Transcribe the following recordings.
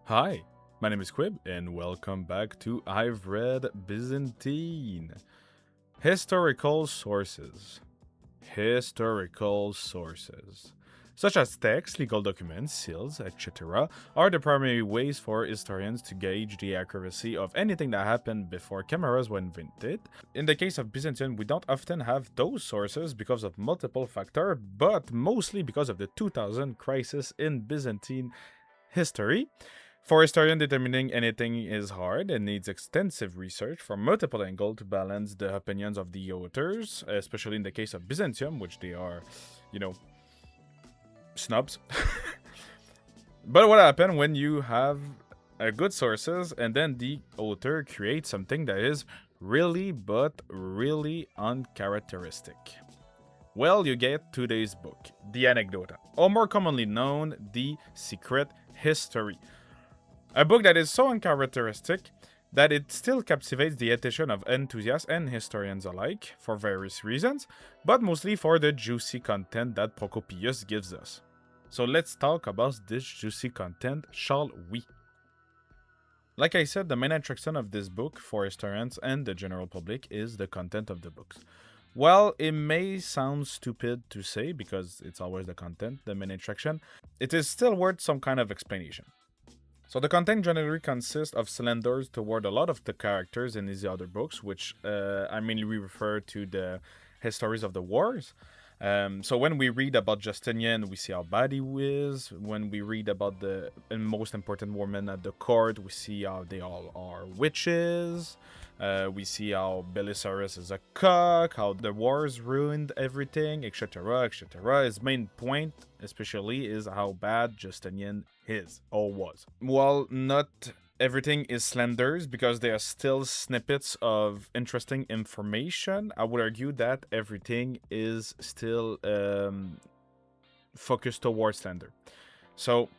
Hi, my name is Quib, and welcome back to I've Read Byzantine. Historical sources. Historical sources. Such as texts, legal documents, seals, etc., are the primary ways for historians to gauge the accuracy of anything that happened before cameras were invented. In the case of Byzantium, we don't often have those sources because of multiple factors, but mostly because of the 2000 crisis in Byzantine history. For historian, determining anything is hard and needs extensive research from multiple angles to balance the opinions of the authors, especially in the case of Byzantium, which they are, you know, snubs. But what happens when you have good sources and then the author creates something that is really but really uncharacteristic? Well, you get today's book, the Annecdota, or more commonly known, the Secret History. A book that is so uncharacteristic that it still captivates the attention of enthusiasts and historians alike for various reasons, but mostly for the juicy content that Procopius gives us. So let's talk about this juicy content, shall we? Like I said, the main attraction of this book for historians and the general public is the content of the books. Well, it may sound stupid to say because it's always the content, the main attraction, it is still worth some kind of explanation. So the content generally consists of cylinders toward a lot of the characters in these other books, which I mainly refer to the histories of the wars. So when we read about Justinian, we see how bad he is. When we read about the most important women at the court, we see how they all are witches. We see how Belisarius is a cock, how the wars ruined everything, etc., etc. His main point, especially, is how bad Justinian is or was. Well, not everything is slanders because there are still snippets of interesting information. I would argue that everything is still focused towards slander. So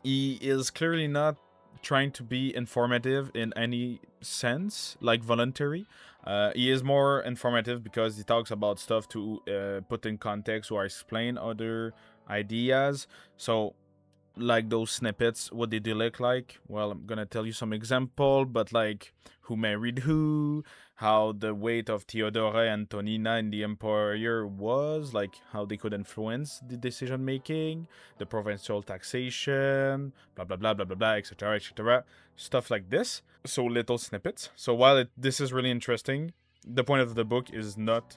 he is clearly not trying to be informative in any sense, like voluntary. He is more informative because he talks about stuff to put in context or explain other ideas. So like those snippets, what did they look like? Well, I'm gonna tell you some example, but like who married who, how the weight of Theodora and Tonina in the empire was, like how they could influence the decision making, the provincial taxation, blah blah blah blah blah blah, etc. etc. Stuff like this. So little snippets. So while this is really interesting, the point of the book is not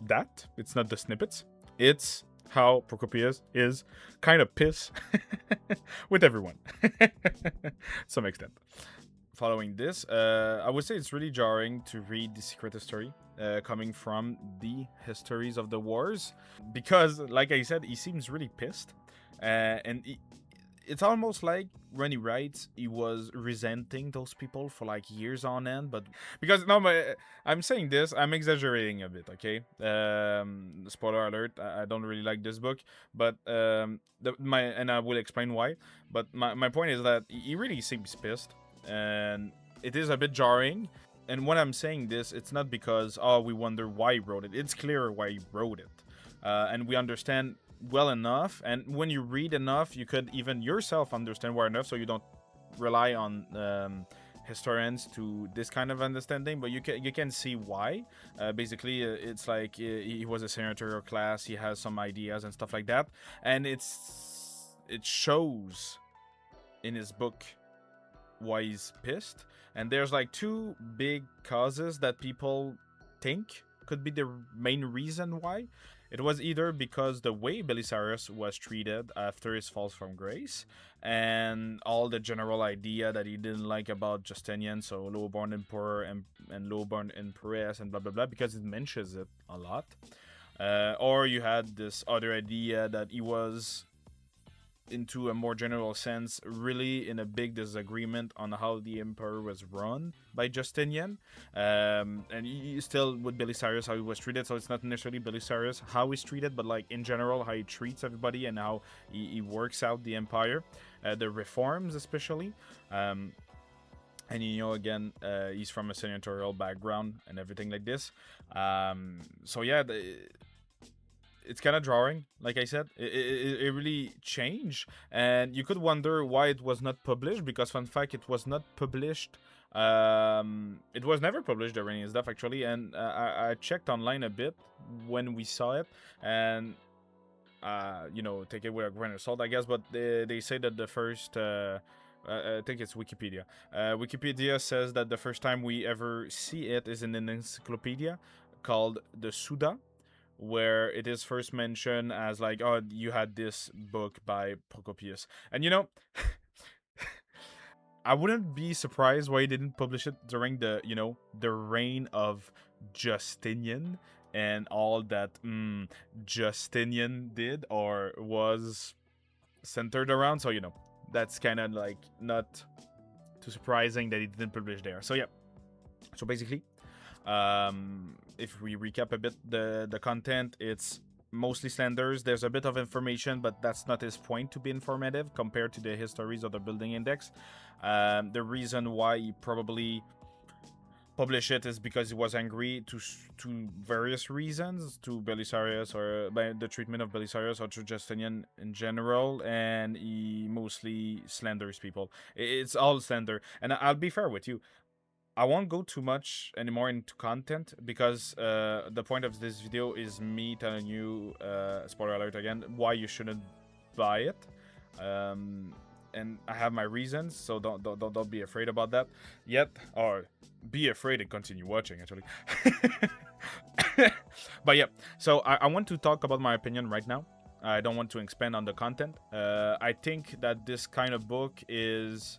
that. It's not the snippets. It's how Procopius is kind of pissed with everyone, some extent. Following this, I would say it's really jarring to read the Secret History coming from the histories of the wars because, like I said, he seems really pissed, and it's almost like when he writes, he was resenting those people for like years on end. But because no, but I'm saying this, I'm exaggerating a bit. Okay, spoiler alert. I don't really like this book, but and I will explain why. But my point is that he really seems pissed, and it is a bit jarring. And when I'm saying this, it's not because we wonder why he wrote it. It's clear why he wrote it, and we understand well enough, and when you read enough you could even yourself understand well enough, so you don't rely on historians to this kind of understanding, but you can see why. Basically, it's like he was a senatorial class, he has some ideas and stuff like that, and it shows in his book why he's pissed. And there's like two big causes that people think could be the main reason why. It was either because the way Belisarius was treated after his fall from grace, and all the general idea that he didn't like about Justinian, so low-born emperor and low-born empress and blah blah blah, because it mentions it a lot. Or you had this other idea that he was, into a more general sense, really in a big disagreement on how the empire was run by Justinian. And he still with Belisarius, how he was treated. So it's not necessarily Belisarius how he's treated, but like in general, how he treats everybody and how he works out the empire, the reforms especially. And again, he's from a senatorial background and everything like this. So yeah, it's kind of drawing. Like I said, it really changed, and you could wonder why it was not published. Because fun fact, it was not published. It was never published during his death actually, and I checked online a bit when we saw it, and take it with a grain of salt, I guess. But they say that the first. I think it's Wikipedia. Wikipedia says that the first time we ever see it is in an encyclopedia called the Suda, where it is first mentioned as like, oh, you had this book by Procopius. And I wouldn't be surprised why he didn't publish it during the reign of Justinian and all that Justinian did or was centered around. So, that's kind of like not too surprising that he didn't publish there. So, yeah. So, basically, if we recap a bit the content, it's mostly slanders. There's a bit of information, but that's not his point to be informative compared to the Histories of the Building Index. The reason why he probably published it is because he was angry to various reasons, to Belisarius or by the treatment of Belisarius or to Justinian in general, and he mostly slanders people. It's all slander, and I'll be fair with you. I won't go too much anymore into content because the point of this video is me telling you, spoiler alert again, why you shouldn't buy it. And I have my reasons, so don't be afraid about that yet, or be afraid and continue watching actually. But yeah, so I want to talk about my opinion right now. I don't want to expand on the content. I think that this kind of book is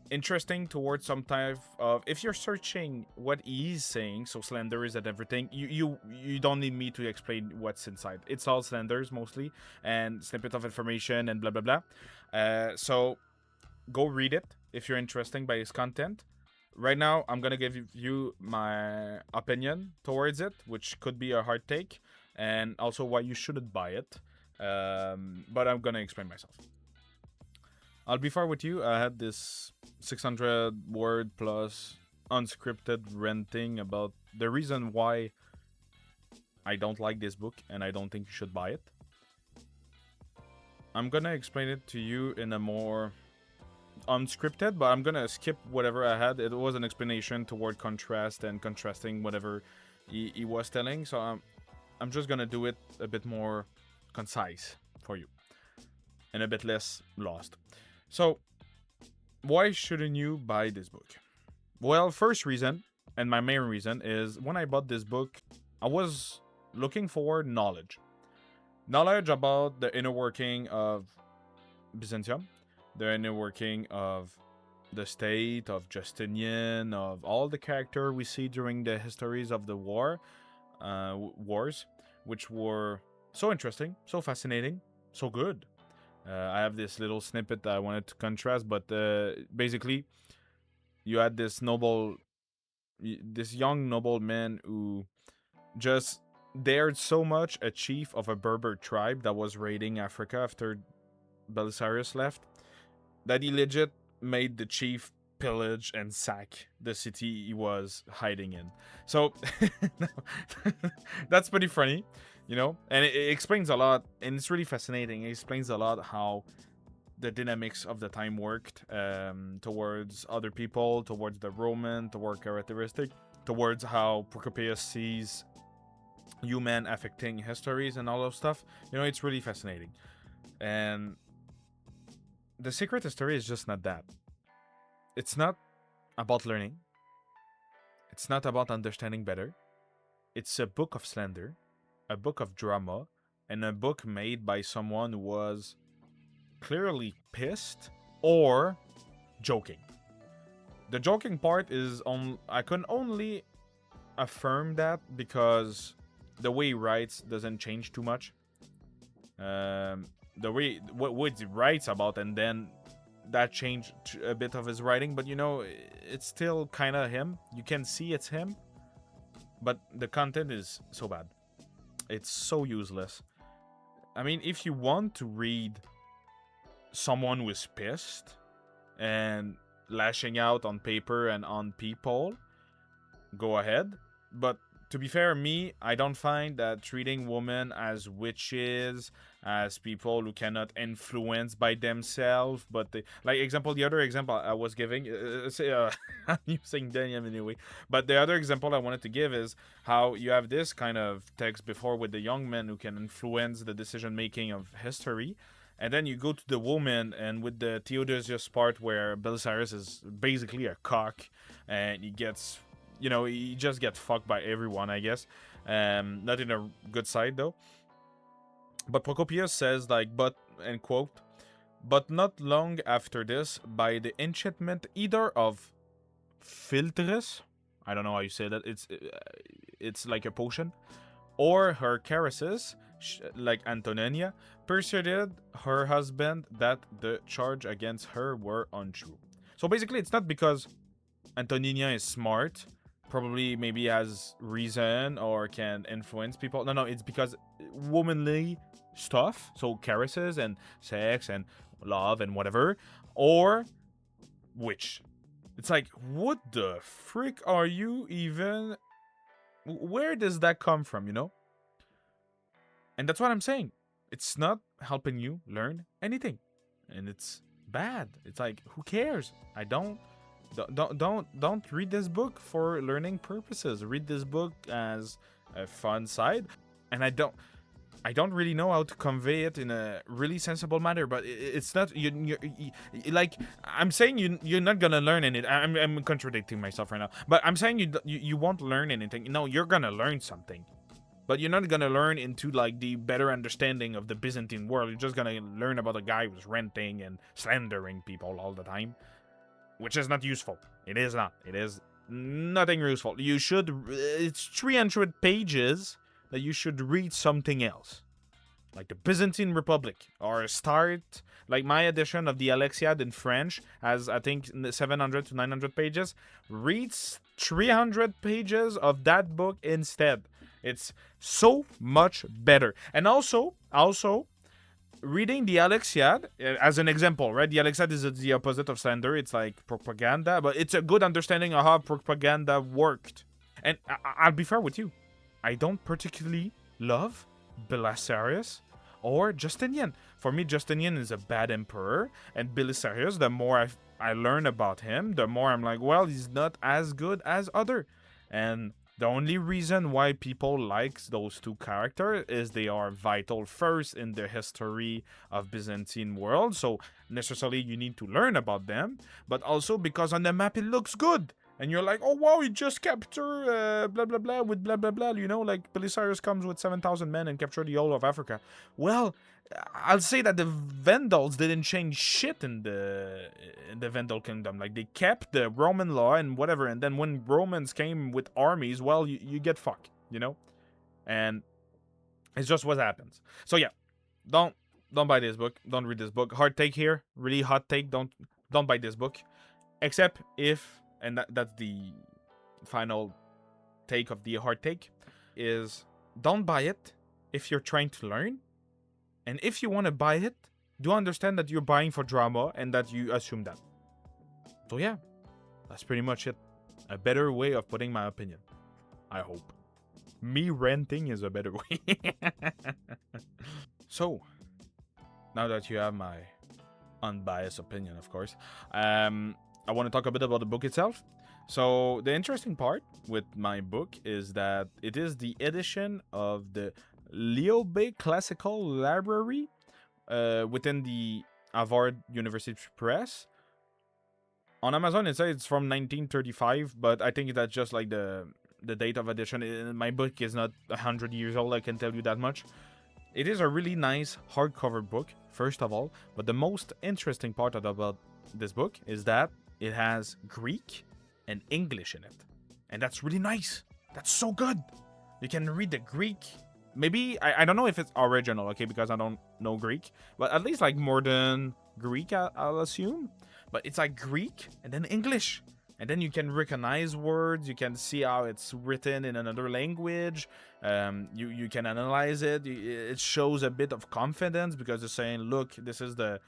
interesting towards some type of, if you're searching what he's saying, so slanders and everything, you don't need me to explain what's inside. It's all slanders mostly and snippet of information and blah blah blah. So go read it if you're interested by his content. Right now I'm gonna give you my opinion towards it, which could be a hard take, and also why you shouldn't buy it, but I'm gonna explain myself. I'll be fair with you. I had this 600 word plus unscripted ranting about the reason why I don't like this book and I don't think you should buy it. I'm gonna explain it to you in a more unscripted, but I'm gonna skip whatever I had. It was an explanation toward contrast and contrasting whatever he was telling, so I'm just gonna do it a bit more concise for you and a bit less lost. So, why shouldn't you buy this book? Well, first reason, and my main reason, is when I bought this book, I was looking for knowledge. Knowledge about the inner working of Byzantium, the inner working of the state, of Justinian, of all the character we see during the histories of the wars, which were so interesting, so fascinating, so good. I have this little snippet that I wanted to contrast, but basically, you had this young nobleman who just dared so much a chief of a Berber tribe that was raiding Africa after Belisarius left, that he legit made the chief pillage and sack the city he was hiding in. So, that's pretty funny. And it explains a lot, and it's really fascinating. It explains a lot how the dynamics of the time worked towards other people, towards the Roman, toward characteristic, towards how Procopius sees human affecting histories and all those stuff. It's really fascinating. And the secret history is just not that. It's not about learning. It's not about understanding better. It's a book of slander, a book of drama, and a book made by someone who was clearly pissed or joking. The joking part is I can only affirm that because the way he writes doesn't change too much. The way what he writes about, and then that changed a bit of his writing, but it's still kind of him. You can see it's him, but the content is so bad. It's so useless. I mean, if you want to read someone who is pissed and lashing out on paper and on people, go ahead. But to be fair, I don't find that treating women as witches, as people who cannot influence by themselves, but they, like example, the other example I was giving, I'm using Daniel anyway, but the other example I wanted to give is how you have this kind of text before with the young men who can influence the decision making of history. And then you go to the woman, and with the Theodosius part where Belisarius is basically a cock, and he gets, he just gets fucked by everyone, I guess. Not in a good side, though. But Procopius says, like, but, end quote, but not long after this, by the enchantment either of Philtres, I don't know how you say that, it's like a potion, or her caresses, like Antonia, persuaded her husband that the charge against her were untrue. So basically, it's not because Antonia is smart, probably maybe has reason or can influence people. No, it's because womanly stuff, so caresses and sex and love and whatever, or witch. It's like, what the frick are you even? Where does that come from, And that's what I'm saying. It's not helping you learn anything. And it's bad. It's like, who cares? Don't read this book for learning purposes. Read this book as a fun side. And I don't really know how to convey it in a really sensible manner, but it's not you like I'm saying you're not gonna learn anything. I'm contradicting myself right now, but I'm saying you won't learn anything. No, you're gonna learn something, but you're not gonna learn into like the better understanding of the Byzantine world. You're just gonna learn about a guy who's ranting and slandering people all the time, which is not useful. It is not. It is nothing useful. It's 300 pages that you should read something else, like the Byzantine Republic, or start like my edition of the Alexiad in French has, I think, 700 to 900 pages. Read 300 pages of that book instead. It's so much better. And also reading the Alexiad as an example, right? The Alexiad is the opposite of slander. It's like propaganda, but it's a good understanding of how propaganda worked. And I'll be fair with you, I don't particularly love Belisarius or Justinian. For me, Justinian is a bad emperor, and Belisarius, the more I learn about him, the more I'm like, well, he's not as good as other. And the only reason why people like those two characters is they are vital first in the history of Byzantine world, so necessarily you need to learn about them, but also because on the map it looks good. And you're like, oh wow, he just captured blah blah blah with blah blah blah. Like Belisarius comes with 7,000 men and captured the whole of Africa. Well, I'll say that the Vandals didn't change shit in the Vandal kingdom. Like they kept the Roman law and whatever. And then when Romans came with armies, well, you get fucked, And it's just what happens. So yeah, don't buy this book. Don't read this book. Hard take here, really hot take. Don't buy this book, except if. And that's the final take of the hard take, is don't buy it if you're trying to learn. And if you want to buy it, do understand that you're buying for drama and that you assume that. So yeah, that's pretty much it. A better way of putting my opinion, I hope. Me ranting is a better way. So, now that you have my unbiased opinion, of course, I want to talk a bit about the book itself. So the interesting part with my book is that it is the edition of the Liobe Classical Library within the Harvard University Press. On Amazon, it says it's from 1935, but I think that's just like the date of edition. My book is not 100 years old, I can tell you that much. It is a really nice hardcover book, first of all, but the most interesting part about this book is that it has Greek and English in it. And that's really nice. That's so good. You can read the Greek. Maybe, I don't know if it's original, okay, because I don't know Greek. But at least like modern Greek, I'll assume. But it's like Greek and then English. And then you can recognize words. You can see how it's written in another language. You can analyze it. It shows a bit of confidence because it's saying, look, this is the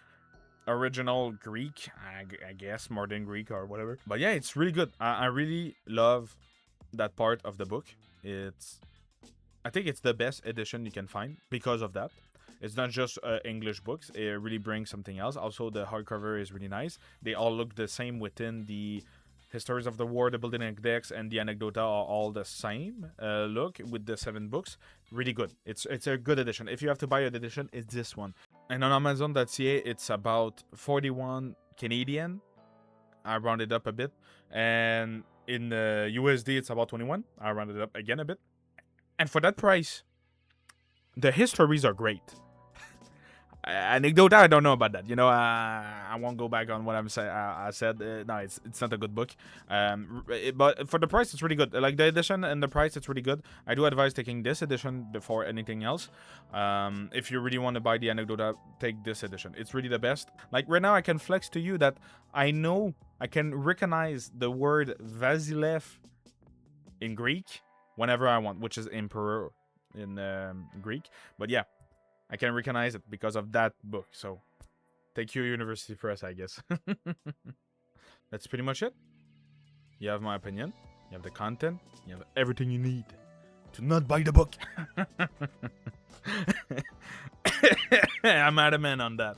original Greek, I guess, modern Greek or whatever. But yeah, it's really good. I really love that part of the book. I think it's the best edition you can find because of that. It's not just English books. It really brings something else. Also, the hardcover is really nice. They all look the same within the Histories of the War, the Building Index, and the Annecdota are all the same look with the 7 books. Really good. It's a good edition. If you have to buy an edition, it's this one. And on Amazon.ca, it's about 41 Canadian. I rounded up a bit. And in USD, it's about 21. I rounded up again a bit. And for that price, the histories are great. Annecdota, I don't know about that. You know, I won't go back on what I said. No, it's not a good book. But for the price, it's really good. Like the edition and the price, it's really good. I do advise taking this edition before anything else. If you really want to buy the Annecdota, take this edition. It's really the best. Like right now, I can flex to you that I know I can recognize the word Vasilev in Greek whenever I want, which is emperor in Greek. But yeah, I can recognize it because of that book. So, thank you, University Press, I guess. That's pretty much it. You have my opinion. You have the content. You have everything you need to not buy the book. I'm adamant on that.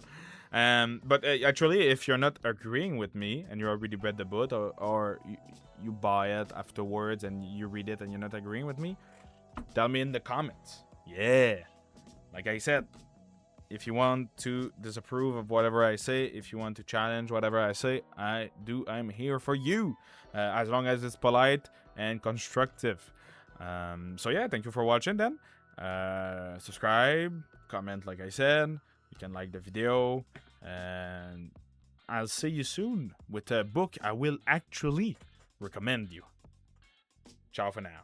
But actually, if you're not agreeing with me and you already read the book, or you buy it afterwards and you read it and you're not agreeing with me, tell me in the comments. Yeah. Like I said, if you want to disapprove of whatever I say, if you want to challenge whatever I say, I'm here for you, as long as it's polite and constructive. So yeah, thank you for watching then. Subscribe, comment like I said. You can like the video, and I'll see you soon with a book I will actually recommend you. Ciao for now.